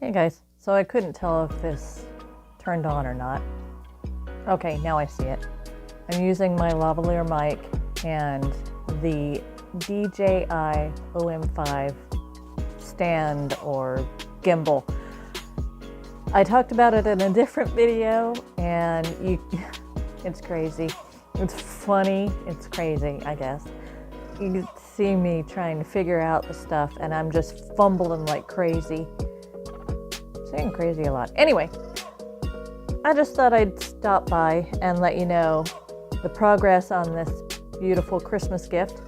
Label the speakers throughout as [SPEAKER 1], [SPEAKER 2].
[SPEAKER 1] Hey guys, so I couldn't tell if this turned on or not. Okay, now I see it. I'm using my lavalier mic and the DJI OM5 stand or gimbal. I talked about it in a different video and it's crazy. It's funny, it's crazy, I guess. You can see me trying to figure out the stuff and I'm just fumbling like crazy. Saying crazy a lot. Anyway, I just thought I'd stop by and let you know the progress on this beautiful Christmas gift.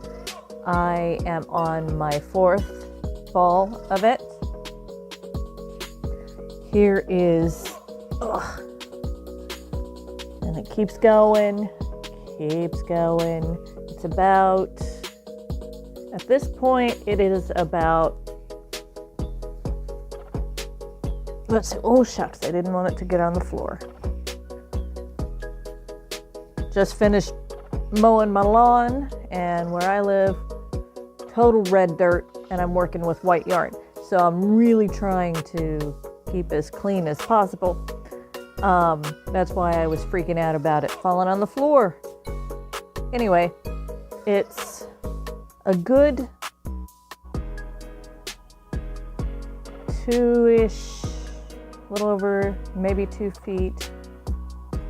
[SPEAKER 1] I am on my 4th ball of it. Here is, and it keeps going. It's about, at this point, it is about, let's see, oh shucks, I didn't want it to get on the floor. Just finished mowing my lawn, and where I live, total red dirt, and I'm working with white yarn. So I'm really trying to keep as clean as possible. That's why I was freaking out about it falling on the floor. Anyway, it's a good 2-ish, a little over maybe 2 feet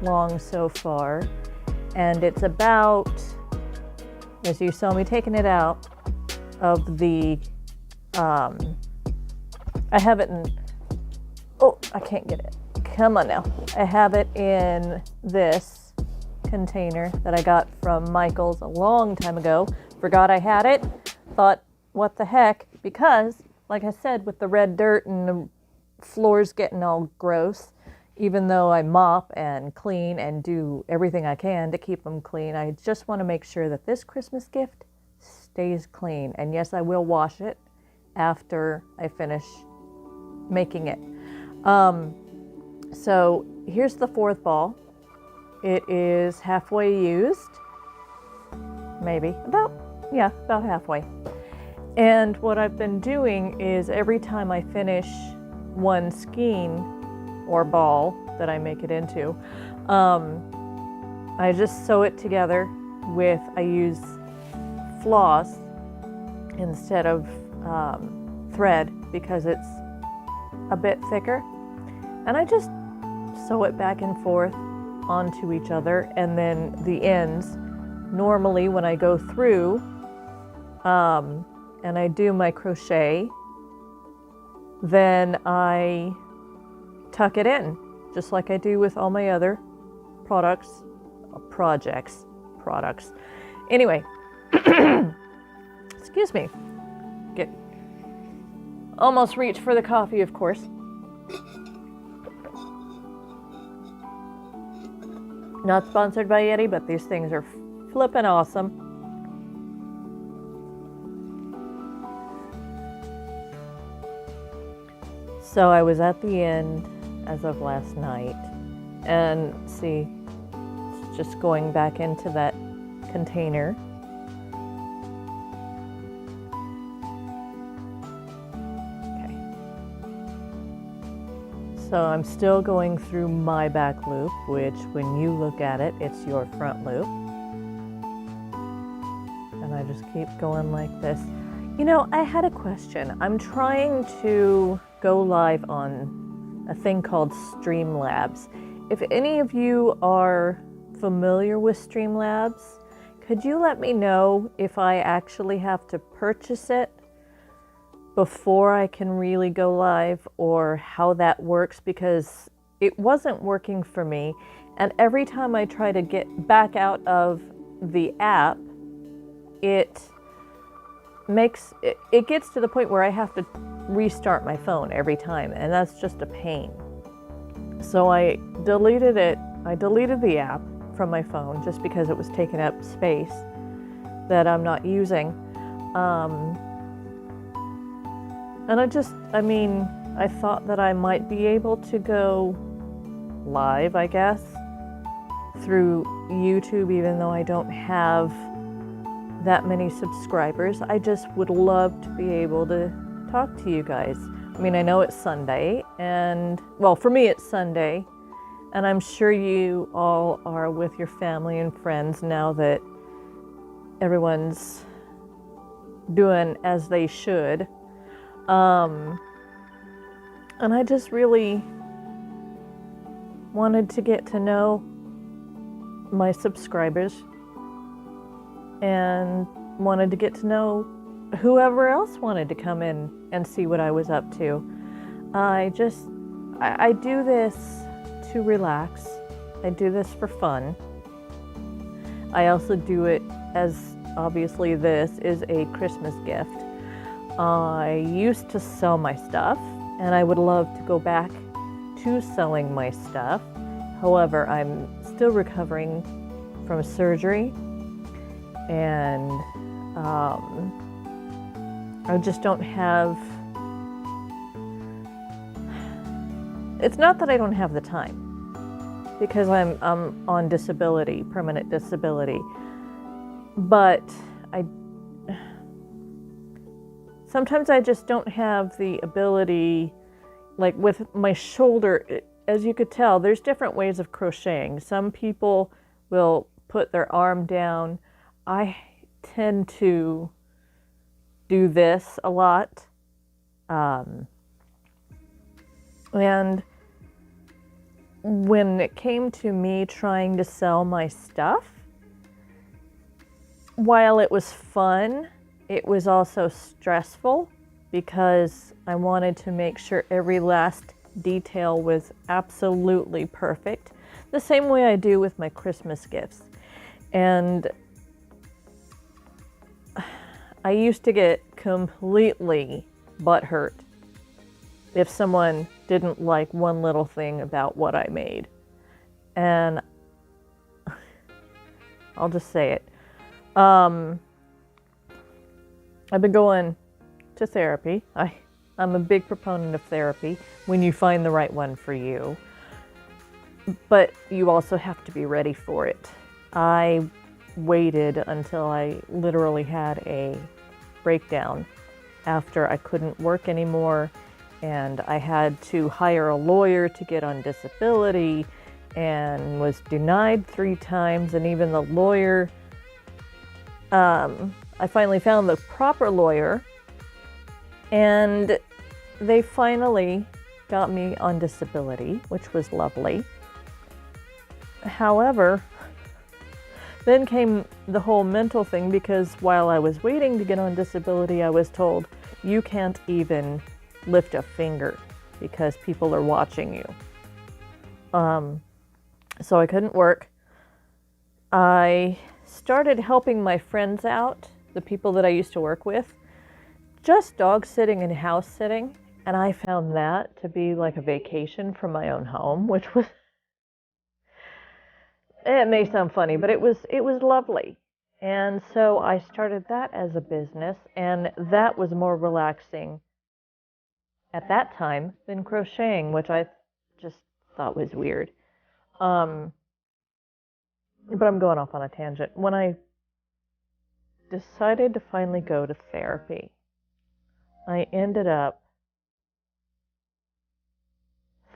[SPEAKER 1] long so far. And it's about, as you saw me taking it out of the, I have it in, oh, I can't get it. Come on now. I have it in this container that I got from Michael's a long time ago. Forgot I had it. Thought, what the heck? Because, like I said, with the red dirt and the floors getting all gross, even though I mop and clean and do everything I can to keep them clean, I just want to make sure that this Christmas gift stays clean. And yes, I will wash it after I finish making it. So here's the 4th ball. It is halfway used, maybe, about halfway. And what I've been doing is every time I finish one skein or ball that I make it into, I just sew it together with, I use floss instead of thread because it's a bit thicker. And I just sew it back and forth onto each other, and then the ends, normally when I go through and I do my crochet, then I tuck it in, just like I do with all my other projects. Anyway, excuse me. Almost reached for the coffee, of course. Not sponsored by Yeti, but these things are flippin' awesome. So I was at the end as of last night, and see, it's just going back into that container. So I'm still going through my back loop, which when you look at it, it's your front loop. And I just keep going like this. You know, I had a question. I'm trying to go live on a thing called Streamlabs. If any of you are familiar with Streamlabs, could you let me know if I actually have to purchase it before I can really go live, or how that works, because it wasn't working for me. And every time I try to get back out of the app, it gets to the point where I have to restart my phone every time, and that's just a pain. So I deleted it. I deleted the app from my phone just because it was taking up space that I'm not using. And I thought that I might be able to go live, I guess, through YouTube, even though I don't have that many subscribers. I just would love to be able to talk to you guys. I mean, I know it's Sunday, and well, for me it's Sunday, and I'm sure you all are with your family and friends now that everyone's doing as they should. And I just really wanted to get to know my subscribers and wanted to get to know whoever else wanted to come in and see what I was up to. I do this to relax. I do this for fun. I also do it as, obviously, this is a Christmas gift. I used to sell my stuff, and I would love to go back to selling my stuff. However, I'm still recovering from surgery, and I just don't have, it's not that I don't have the time, because I'm on disability, permanent disability, but sometimes I just don't have the ability, like with my shoulder, as you could tell, there's different ways of crocheting. Some people will put their arm down. I tend to do this a lot. And when it came to me trying to sell my stuff, while it was fun, it was also stressful because I wanted to make sure every last detail was absolutely perfect, the same way I do with my Christmas gifts. And I used to get completely butthurt if someone didn't like one little thing about what I made. And I'll just say it. I've been going to therapy. I'm a big proponent of therapy when you find the right one for you. But you also have to be ready for it. I waited until I literally had a breakdown after I couldn't work anymore, and I had to hire a lawyer to get on disability and was denied 3 times, and even the lawyer, I finally found the proper lawyer, and they finally got me on disability, which was lovely. However, then came the whole mental thing, because while I was waiting to get on disability, I was told, you can't even lift a finger because people are watching you. So I couldn't work. I started helping my friends out, the people that I used to work with, just dog sitting and house sitting. And I found that to be like a vacation from my own home, which was, it may sound funny, but it was lovely. And so I started that as a business, and that was more relaxing at that time than crocheting, which I just thought was weird. But I'm going off on a tangent. When I decided to finally go to therapy, I ended up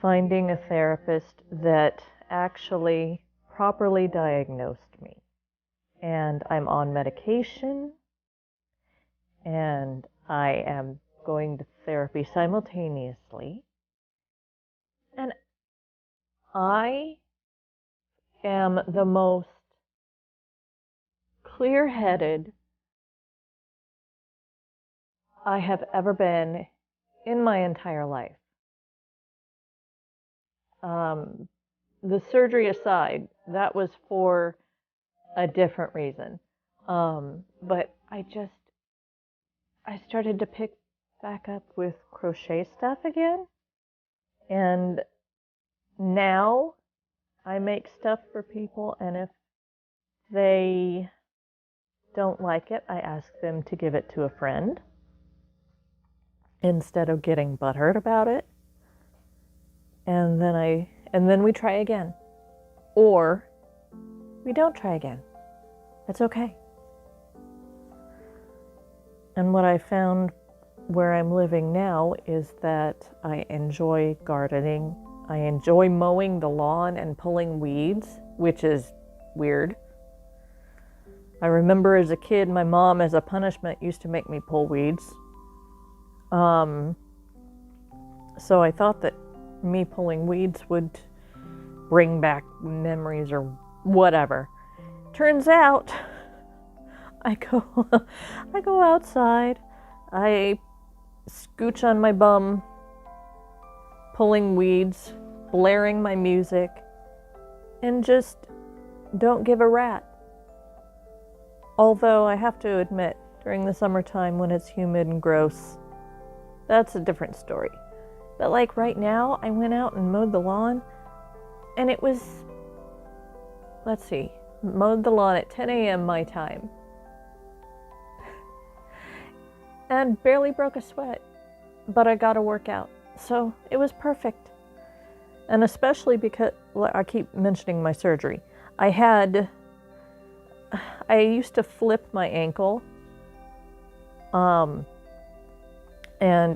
[SPEAKER 1] finding a therapist that actually properly diagnosed me. And I'm on medication, and I am going to therapy simultaneously. And I am the most clear-headed I have ever been in my entire life. The surgery aside, that was for a different reason. But I started to pick back up with crochet stuff again. And now I make stuff for people, and if they don't like it, I ask them to give it to a friend instead of getting butthurt about it. And then we try again. Or we don't try again. It's okay. And what I found where I'm living now is that I enjoy gardening. I enjoy mowing the lawn and pulling weeds, which is weird. I remember as a kid, my mom, as a punishment, used to make me pull weeds. So I thought that me pulling weeds would bring back memories or whatever. Turns out, I go outside, I scooch on my bum, pulling weeds, blaring my music, and just don't give a rat. Although I have to admit, during the summertime when it's humid and gross, that's a different story. But like right now, I went out and mowed the lawn, and it was, let's see, mowed the lawn at 10 a.m. my time. And barely broke a sweat, but I got a workout. So it was perfect. And especially because, I keep mentioning my surgery. I used to flip my ankle, and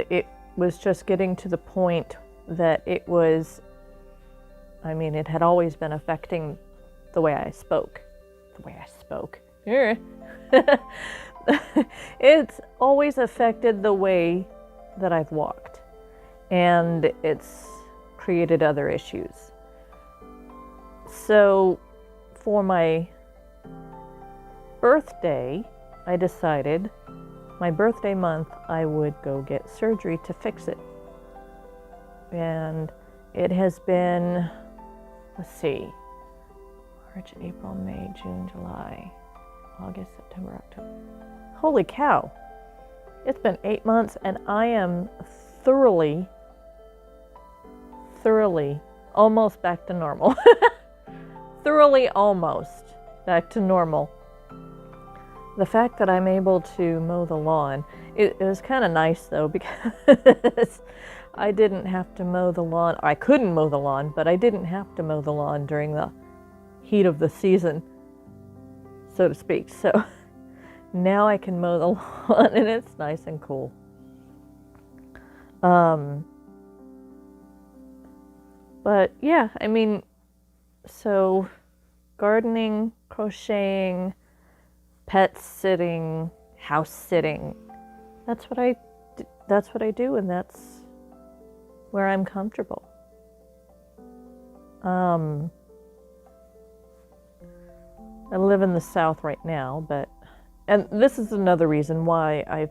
[SPEAKER 1] it was just getting to the point that it was, it had always been affecting the way I spoke. It's always affected the way that I've walked, and it's created other issues. So for my birthday, I decided my birthday month I would go get surgery to fix it. And it has been, let's see, March, April, May, June, July, August, September, October. Holy cow. It's been 8 months and I am thoroughly almost back to normal. Thoroughly almost back to normal. The fact that I'm able to mow the lawn, it was kind of nice though, because I didn't have to mow the lawn. I couldn't mow the lawn, but I didn't have to mow the lawn during the heat of the season, so to speak. So now I can mow the lawn and it's nice and cool. But yeah, so gardening, crocheting, pet sitting, house sitting, that's what I do, and that's where I'm comfortable. I live in the South right now, and this is another reason why I've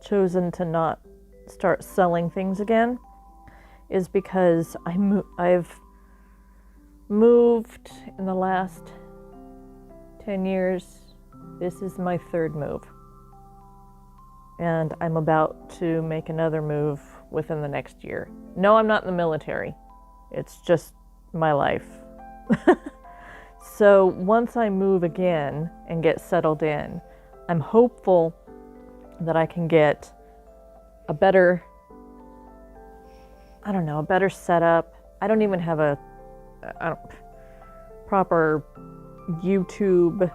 [SPEAKER 1] chosen to not start selling things again, is because I've moved in the last 10 years. This is my third move. And I'm about to make another move within the next year. No, I'm not in the military. It's just my life. So once I move again and get settled in, I'm hopeful that I can get a better setup. I don't even have a proper YouTube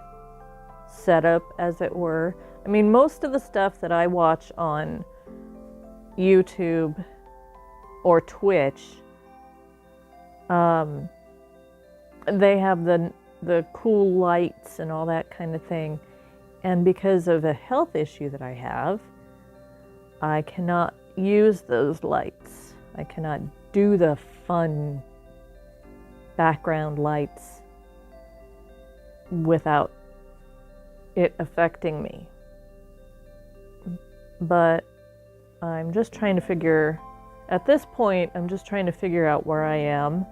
[SPEAKER 1] setup, as it were. Most of the stuff that I watch on YouTube or Twitch, they have the cool lights and all that kind of thing. And because of a health issue that I have, I cannot use those lights. I cannot do the fun background lights without it affecting me. But I'm just trying to figure out where I am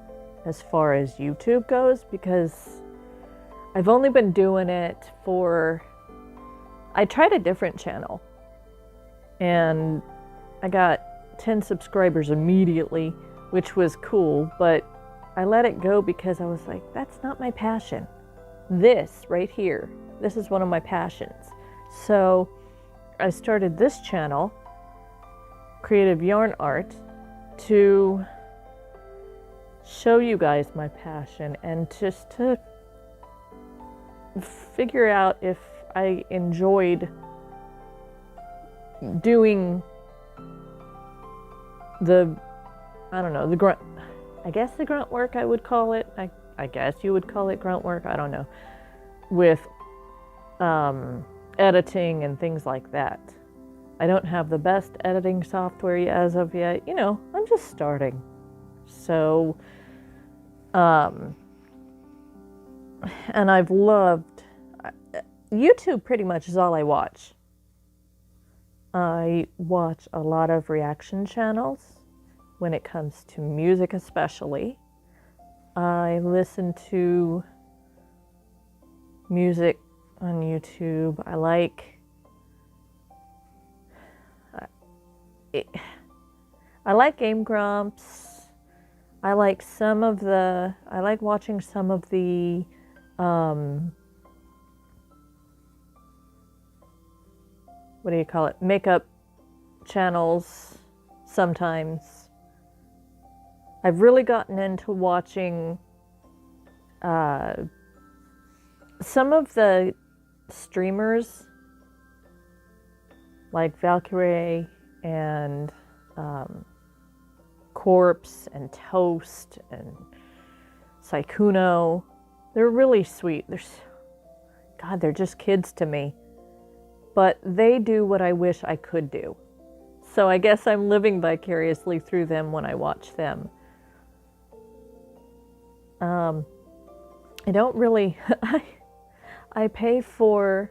[SPEAKER 1] as far as YouTube goes, because I've only been doing it I tried a different channel and I got 10 subscribers immediately, which was cool, but I let it go because I was like, that's not my passion. This right here, this is one of my passions. So I started this channel, Creative Yarn Art, to show you guys my passion and just to figure out if I enjoyed doing I don't know, the grunt, I guess the grunt work I would call it. I guess you would call it grunt work. I don't know. With editing and things like that. I don't have the best editing software as of yet. You know, I'm just starting. So, and I've loved, YouTube pretty much is all I watch. I watch a lot of reaction channels when it comes to music especially. I listen to music on YouTube. I like Game Grumps. I like watching some of the what do you call it? Makeup channels sometimes. I've really gotten into watching some of the streamers like Valkyrie and Corpse and Toast and Saikuno. They're really sweet. They're just kids to me. But they do what I wish I could do. So I guess I'm living vicariously through them when I watch them. I don't really, I pay for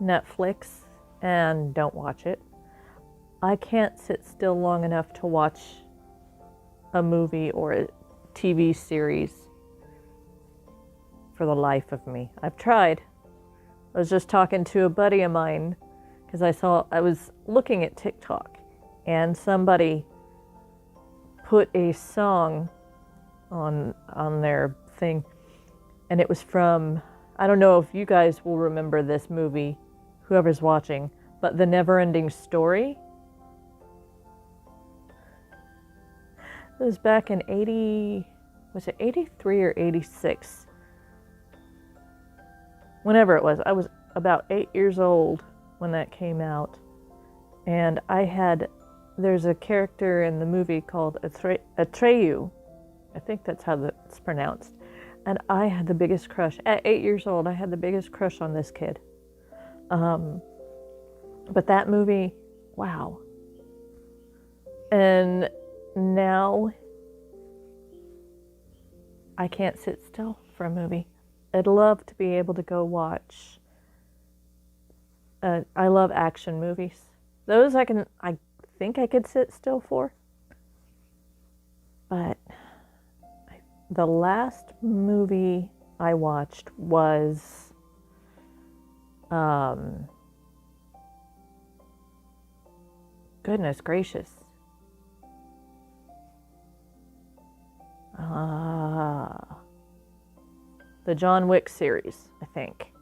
[SPEAKER 1] Netflix and don't watch it. I can't sit still long enough to watch a movie or a TV series for the life of me. I've tried. I was just talking to a buddy of mine because I was looking at TikTok and somebody put a song on their thing, and it was from, I don't know if you guys will remember this movie, whoever's watching, but The Never-Ending Story. It was back in 83 or 86? Whenever it was. I was about 8 years old when that came out. And there's a character in the movie called Atreyu. I think that's how it's pronounced. And I had the biggest crush. At 8 years old, I had the biggest crush on this kid. But that movie, wow. And now I can't sit still for a movie. I'd love to be able to go watch. I love action movies. Those I think I could sit still for. But the last movie I watched was goodness gracious. The John Wick series, I think.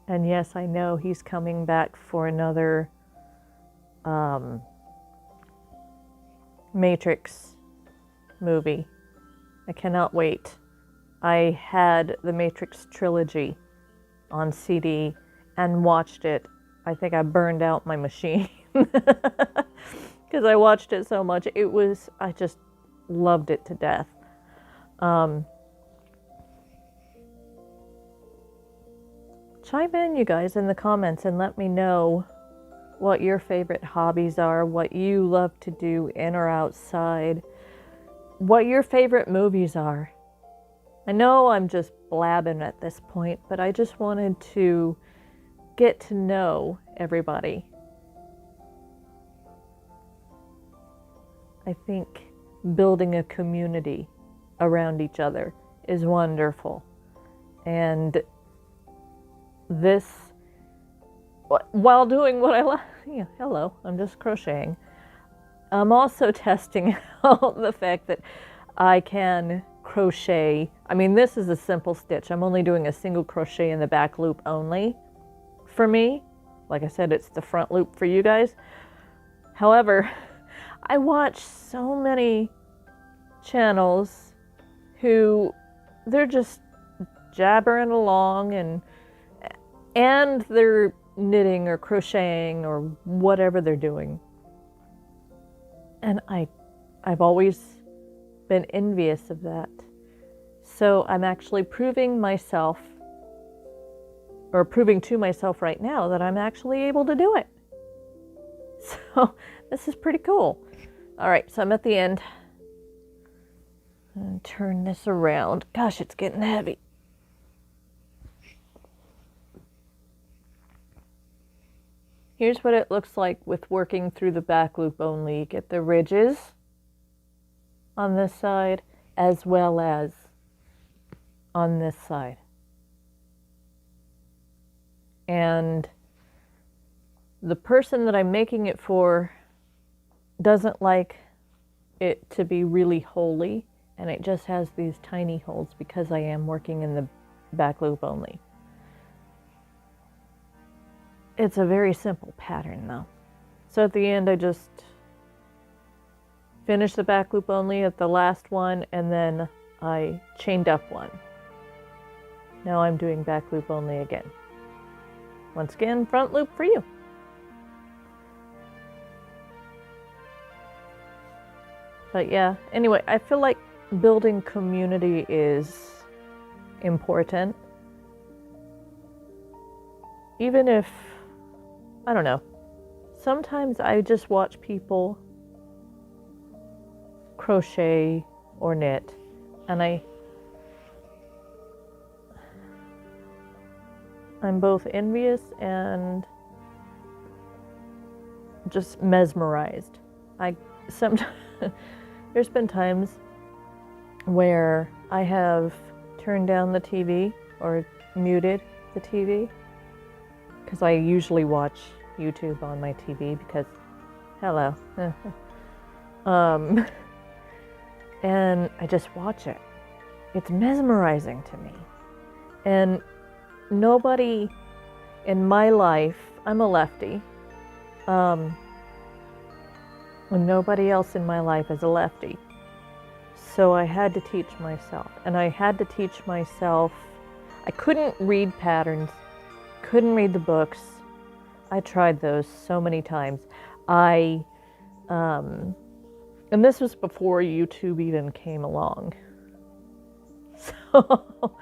[SPEAKER 1] And yes, I know he's coming back for another Matrix movie. I cannot wait. I had the Matrix trilogy on CD and watched it. I think I burned out my machine because I watched it so much. I just loved it to death. Chime in, you guys, in the comments and let me know what your favorite hobbies are, what you love to do in or outside, what your favorite movies are. I know I'm just blabbing at this point, but I just wanted to get to know everybody. I think building a community around each other is wonderful. And this, while doing what I love, hello, I'm just crocheting. I'm also testing out the fact that I can crochet. I mean, this is a simple stitch. I'm only doing a single crochet in the back loop only for me. Like I said, it's the front loop for you guys. However, I watch so many channels who they're just jabbering along and they're knitting or crocheting or whatever they're doing. And I've always been envious of that. So I'm actually proving myself, or proving to myself right now, that I'm actually able to do it. So this is pretty cool. All right, so I'm at the end. And turn this around. Gosh, it's getting heavy. Here's what it looks like with working through the back loop only. You get the ridges on this side as well as on this side. And the person that I'm making it for doesn't like it to be really holy, and it just has these tiny holes because I am working in the back loop only. It's a very simple pattern though. So at the end I just finish the back loop only at the last one, and then I chained up one. Now I'm doing back loop only again. Once again, front loop for you. But yeah, anyway, I feel like building community is important. Even if, I don't know, sometimes I just watch people crochet or knit, and I'm both envious and just mesmerized. There's been times where I have turned down the TV or muted the TV, because I usually watch YouTube on my TV because, hello. And I just watch it. It's mesmerizing to me. And nobody in my life, I'm a lefty, and nobody else in my life is a lefty. So I had to teach myself. And I had to teach myself, I couldn't read patterns, couldn't read the books. I tried those so many times. And this was before YouTube even came along. So,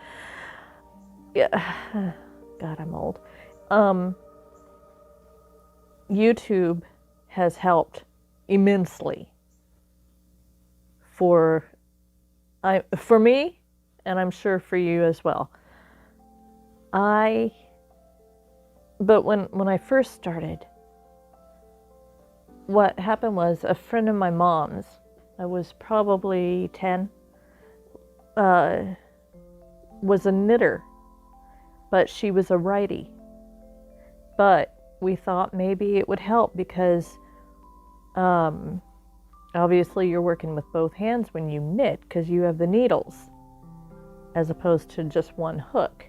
[SPEAKER 1] yeah, God, I'm old. YouTube has helped immensely for me, and I'm sure for you as well. But when I first started, what happened was a friend of my mom's, I was probably 10, was a knitter, but she was a righty. But we thought maybe it would help because obviously you're working with both hands when you knit because you have the needles as opposed to just one hook.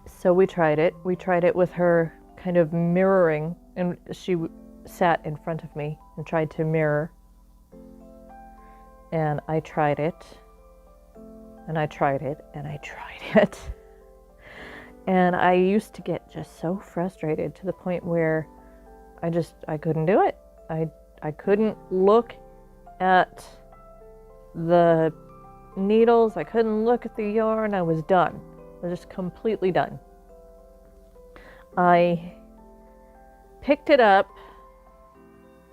[SPEAKER 1] So we tried it. We tried it with her kind of mirroring, and she sat in front of me and tried to mirror. And I tried it, and I tried it, and I tried it. And I used to get just so frustrated to the point where I couldn't do it. I couldn't look at the needles. I couldn't look at the yarn. I was done. I was just completely done. I picked it up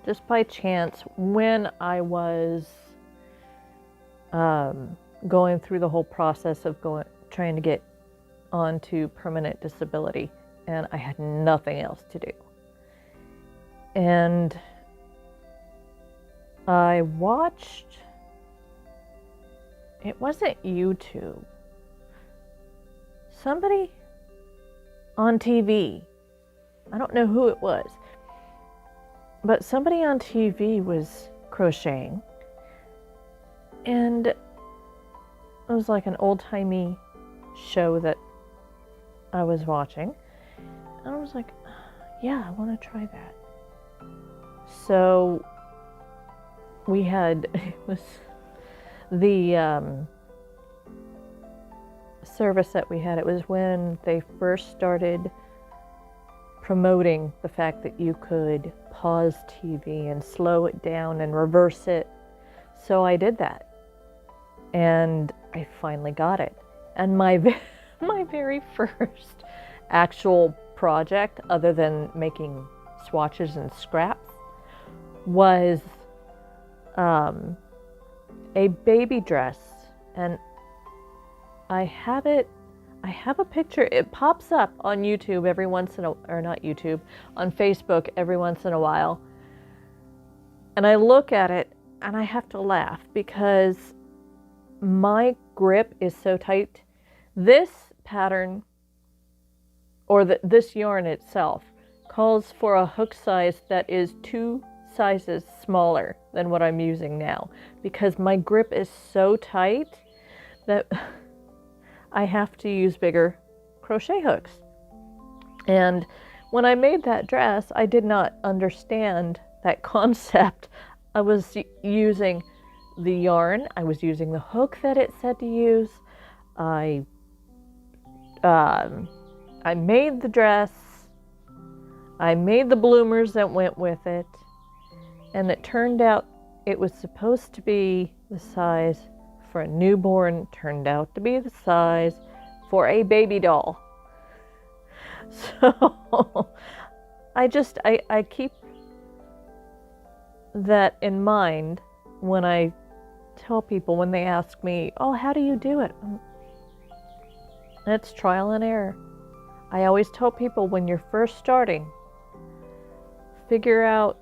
[SPEAKER 1] just by chance when I was going through the whole process of trying to get onto permanent disability, and I had nothing else to do. And I watched, it wasn't YouTube, somebody on TV, I don't know who it was, but somebody on TV was crocheting, and it was like an old-timey show that I was watching, and I was like, yeah, I want to try that. So we had, it was the service that we had. It was when they first started promoting the fact that you could pause TV and slow it down and reverse it. So I did that, and I finally got it. And my very first actual project, other than making swatches and scraps, was a baby dress. And I have a picture. It pops up on YouTube every once in a, or not YouTube, on Facebook every once in a while. And I look at it and I have to laugh because my grip is so tight. This pattern, or this yarn itself, calls for a hook size that is 2 sizes smaller than what I'm using now, because my grip is so tight that I have to use bigger crochet hooks. And when I made that dress, I did not understand that concept. I was using the yarn, I was using the hook that it said to use. I made the dress, I made the bloomers that went with it, and it turned out it was supposed to be the size for a newborn, turned out to be the size for a baby doll. So I keep that in mind when I tell people, when they ask me, oh, how do you do it? It's trial and error. I always tell people, when you're first starting, figure out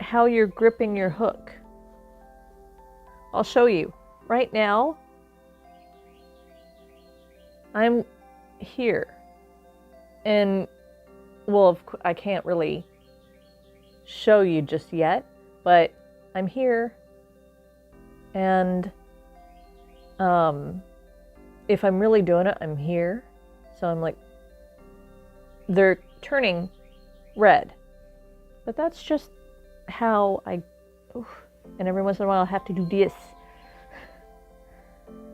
[SPEAKER 1] how you're gripping your hook. I'll show you. Right now, I'm here. And, well, I can't really show you just yet, but I'm here. And if I'm really doing it, I'm here. So I'm like, they're turning red. But that's just how and every once in a while I have to do this.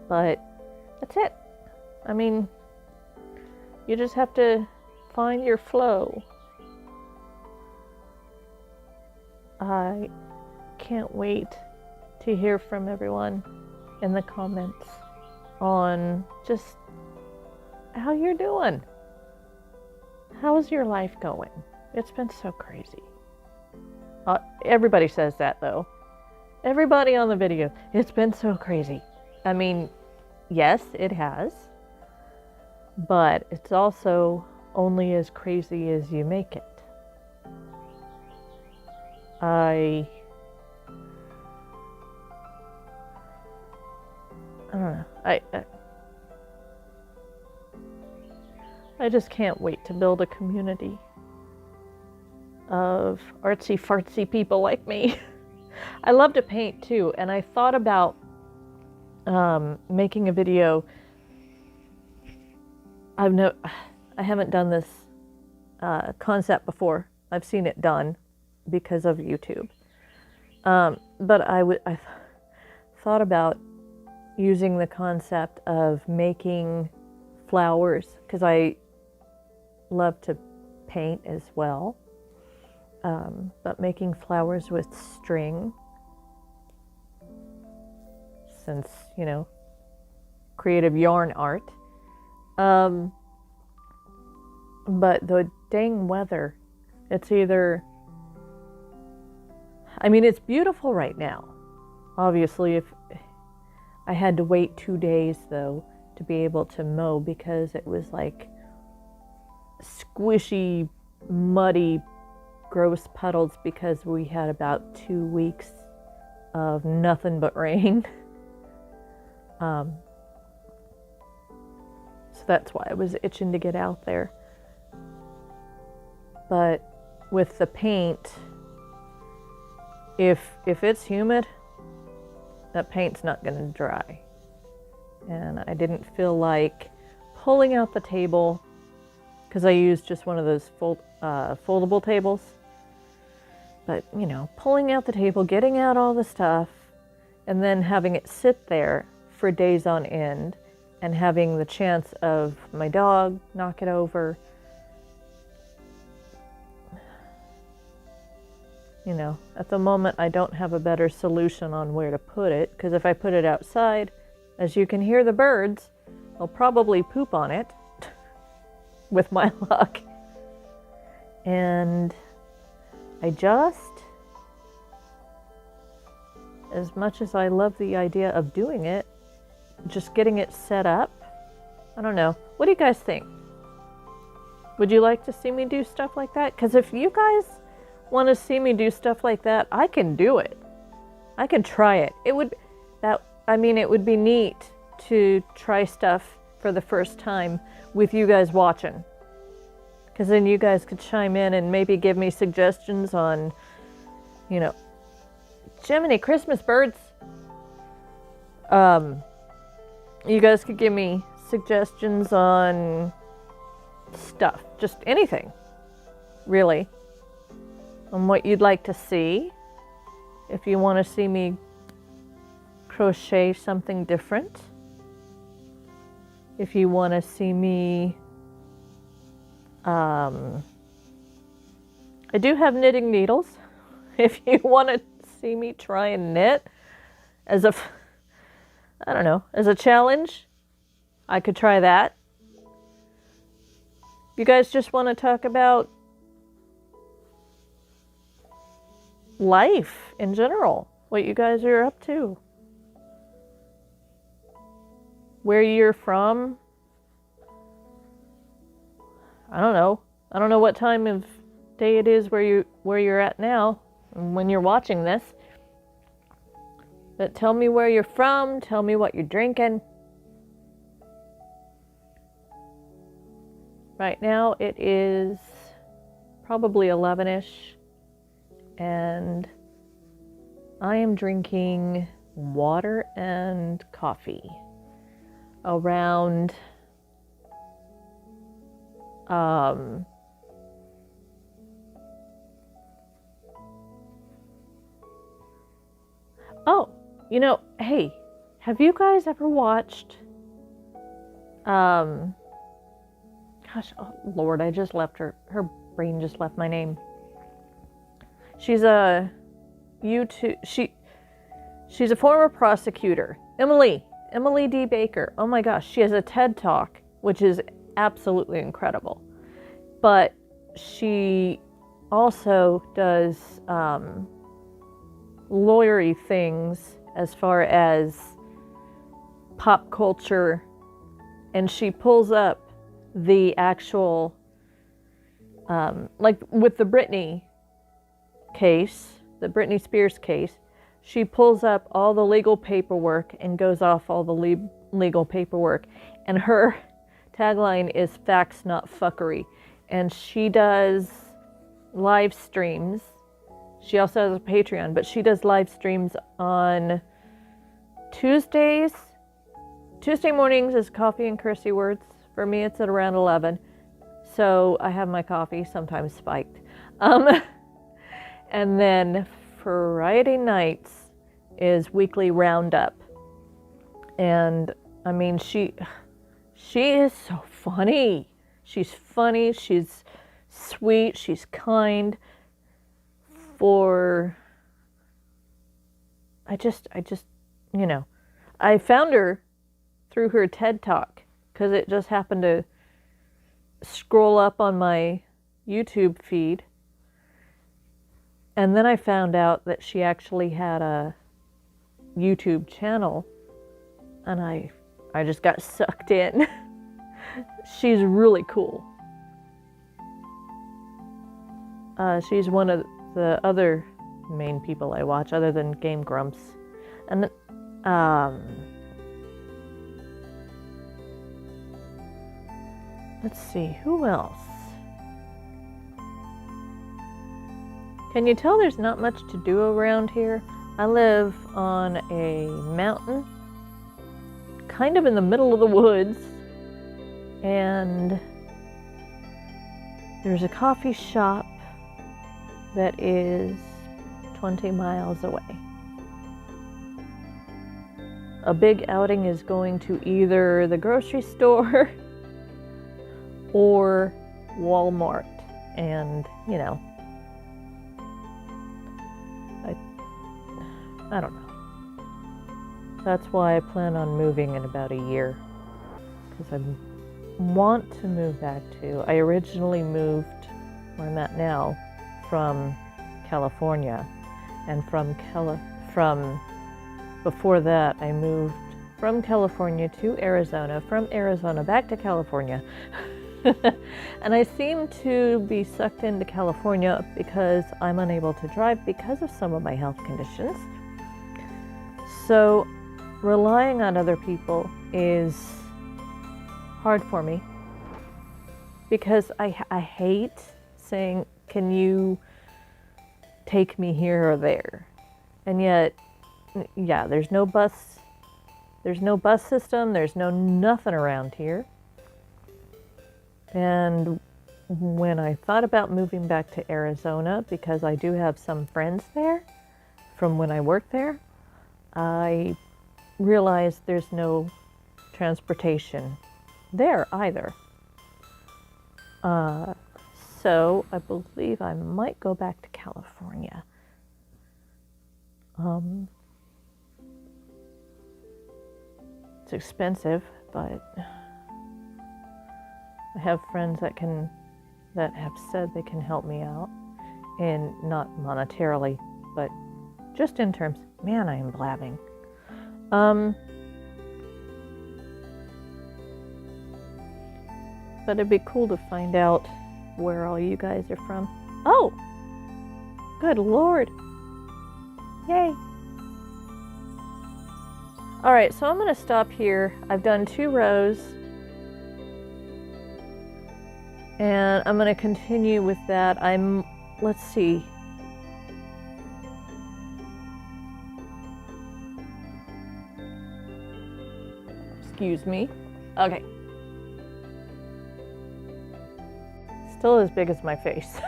[SPEAKER 1] But that's it. I mean, you just have to find your flow. I can't wait to hear from everyone in the comments on just how you're doing. How's your life going? It's been so crazy. Everybody says that though. Everybody on the video, it's been so crazy. I mean, yes, it has, but it's also only as crazy as you make it. I don't know. I just can't wait to build a community of artsy fartsy people like me. I love to paint too, and I thought about making a video. I haven't done this concept before. I've seen it done because of YouTube. But I thought about using the concept of making flowers, because I love to paint as well. But making flowers with string, since, you know, creative yarn art. But the dang weather, it's either, I mean, it's beautiful right now. Obviously, if I had to wait 2 days though to be able to mow, because it was like squishy, muddy, gross puddles, because we had about 2 weeks of nothing but rain. So that's why I was itching to get out there. But with the paint, if it's humid, that paint's not going to dry. And I didn't feel like pulling out the table, because I used just one of those foldable tables. But, you know, pulling out the table, getting out all the stuff, and then having it sit there for days on end, and having the chance of my dog knock it over. You know, at the moment I don't have a better solution on where to put it, because if I put it outside, as you can hear the birds, they'll probably poop on it with my luck. And I just, as much as I love the idea of doing it, just getting it set up, I don't know. What do you guys think? Would you like to see me do stuff like that? Because if you guys want to see me do stuff like that, I can do it. I can try it. It would be neat to try stuff for the first time with you guys watching. Because then you guys could chime in and maybe give me suggestions on, you know, Jiminy Christmas birds. You guys could give me suggestions on stuff, just anything, really, on what you'd like to see. If you want to see me crochet something different, if you want to see me, I do have knitting needles. If you want to see me try and knit as a, I don't know, as a challenge, I could try that. You guys just want to talk about life in general, what you guys are up to, where you're from. I don't know what time of day it is where you're at now when you're watching this. But tell me where you're from, tell me what you're drinking. Right now it is probably 11-ish, and I am drinking water and coffee around oh, you know, hey, have you guys ever watched gosh, oh Lord, I just left her brain just left my name. She's a YouTube, she's a former prosecutor, Emily D. Baker. Oh my gosh, she has a TED Talk, which is absolutely incredible. But she also does lawyery things as far as pop culture, and she pulls up the actual, like with the Britney case, the Britney Spears case, she pulls up all the legal paperwork and goes off all the legal paperwork. And her tagline is facts, not fuckery. And she does live streams. She also has a Patreon, but she does live streams on Tuesdays. Tuesday mornings is Coffee and Cursey Words. For me, it's at around 11. So I have my coffee, sometimes spiked. And then Friday nights is weekly roundup. And I mean, she is so funny. She's funny, she's sweet, she's kind. I just, you know, I found her through her TED Talk because it just happened to scroll up on my YouTube feed. And then I found out that she actually had a YouTube channel, and I just got sucked in. She's really cool. She's one of the other main people I watch, other than Game Grumps. And let's see, who else? Can you tell there's not much to do around here? I live on a mountain, kind of in the middle of the woods, and there's a coffee shop that is 20 miles away. a big outing is going to either the grocery store or Walmart. And, you know, I don't know. That's why I plan on moving in about a year, because I want to move back to, I originally moved where I'm at now from California, and from before that I moved from California to Arizona, from Arizona back to California. And I seem to be sucked into California because I'm unable to drive because of some of my health conditions. So relying on other people is hard for me, because I hate saying, can you take me here or there? And yet, yeah, there's no bus system, there's nothing around here. And when I thought about moving back to Arizona, because I do have some friends there from when I worked there, I realized there's no transportation there either. So I believe I might go back to California. It's expensive, but I have friends that have said they can help me out, and not monetarily, but just in terms, man, I am blabbing. But it'd be cool to find out where all you guys are from. Oh, good Lord. Yay. All right, so I'm going to stop here. I've done 2 rows. And I'm going to continue with that. Let's see. Excuse me. Okay. Still as big as my face.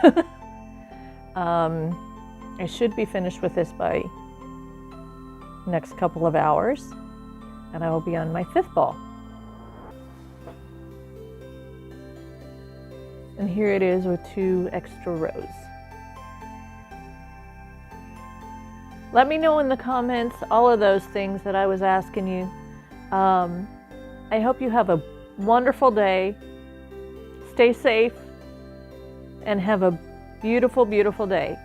[SPEAKER 1] I should be finished with this by next couple of hours, and I will be on my 5th ball. And here it is with 2 extra rows. Let me know in the comments all of those things that I was asking you. I hope you have a wonderful day. Stay safe and have a beautiful, beautiful day.